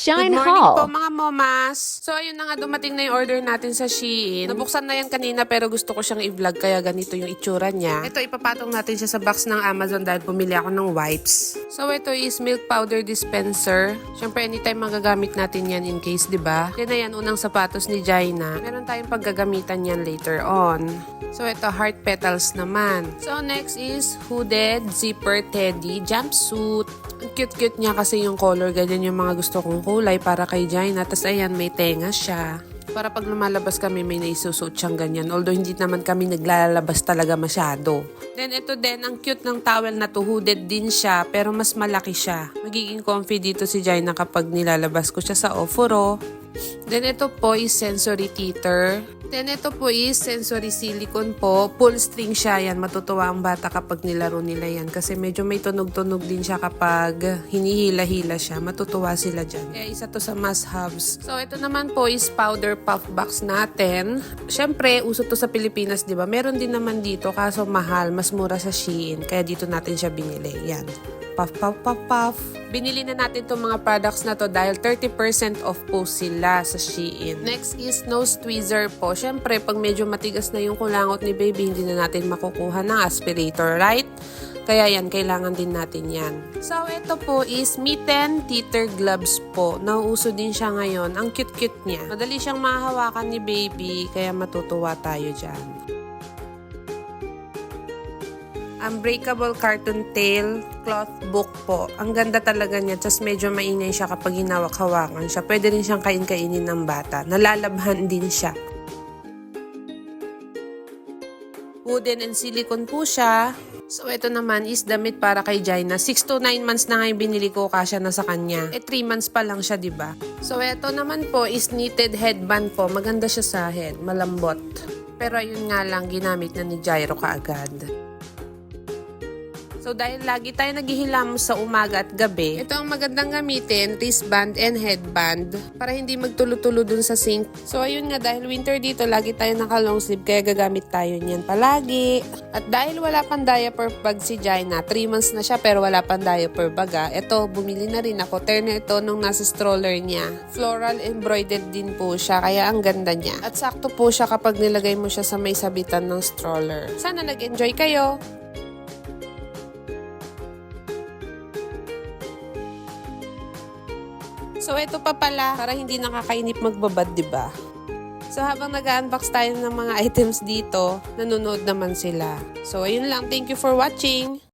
Shine Good morning po Haul. mga momas! So ayun na nga, dumating na yung order natin sa Shein. Nabuksan na yan kanina pero gusto ko siyang i-vlog kaya ganito yung itsura niya. Ito ipapatong natin siya sa box ng Amazon dahil bumili ako ng wipes. So ito is milk powder dispenser. Siyempre anytime magagamit natin yan in case, di ba? Then ayan, unang sapatos ni Jaina. Meron tayong paggagamitan yan later on. So ito, heart petals naman. So next is hooded zipper teddy jumpsuit. Ang cute-cute niya kasi yung color, ganyan yung mga gusto kong kulay para kay Jaina. Tapos ayan, may tenga siya. Para pag lumalabas kami, may naisusot siyang ganyan. Although hindi naman kami naglalabas talaga masyado. Then ito din, ang cute ng towel na to, hooded din siya, pero mas malaki siya. Magiging comfy dito si Jaina kapag nilalabas ko siya sa ofuro. Then ito po is sensory teeter. Then ito po is sensory silicone po. Pull string siya yan. Matutuwa ang bata kapag nilaro nila yan. Kasi medyo may tunog-tunog din siya kapag hinihila-hila siya. Matutuwa sila dyan. Kaya isa to sa must-haves. So ito naman po is powder puff box natin. Siyempre, uso to sa Pilipinas, di ba? Meron din naman dito kaso mahal. Mas mura sa Shein. Kaya dito natin siya binili. Yan. Puff, puff, puff, puff. Binili na natin itong mga products na to dahil 30% off po sila sa Shein. Next is nose tweezer po. Siyempre, pag medyo matigas na yung kulangot ni baby, hindi na natin makukuha ng aspirator, right? Kaya yan, kailangan din natin yan. So, ito po is mitten teeter gloves po. Nauuso din siya ngayon. Ang cute-cute niya. Madali siyang mahahawakan ni baby, kaya matutuwa tayo dyan. Unbreakable carton tail cloth book po. Ang ganda talaga niya. Tapos medyo maingay siya kapag hinawak-hawakan siya. Pwede rin siyang kain-kainin ng bata. Nalalabhan din siya. Wooden and silicone po siya. So, ito naman is damit para kay Jaina. 6 to 9 months na ngayon binili ko, kasya na sa kanya. 3 months pa lang siya, diba? So, ito naman po is knitted headband po. Maganda siya sa head. Malambot. Pero ayun nga lang, ginamit na ni Jairo kaagad. So, dahil lagi tayo naghihilamos sa umaga at gabi, ito ang magandang gamitin, wristband and headband, para hindi magtulo-tulo dun sa sink. So, ayun nga, dahil winter dito, lagi tayo naka-long sleeve, kaya gagamit tayo niyan palagi. At dahil wala pang diaper bag si Jaina, 3 months na siya pero wala pang diaper bag. Ito, bumili na rin ako. Turner ito nung nasa stroller niya. Floral embroidered din po siya, kaya ang ganda niya. At sakto po siya kapag nilagay mo siya sa may sabitan ng stroller. Sana nag-enjoy kayo! So, ito pa pala, para hindi nakakainip magbabad, diba? So, habang nag-unbox tayo ng mga items dito, nanonood naman sila. So, ayun lang. Thank you for watching!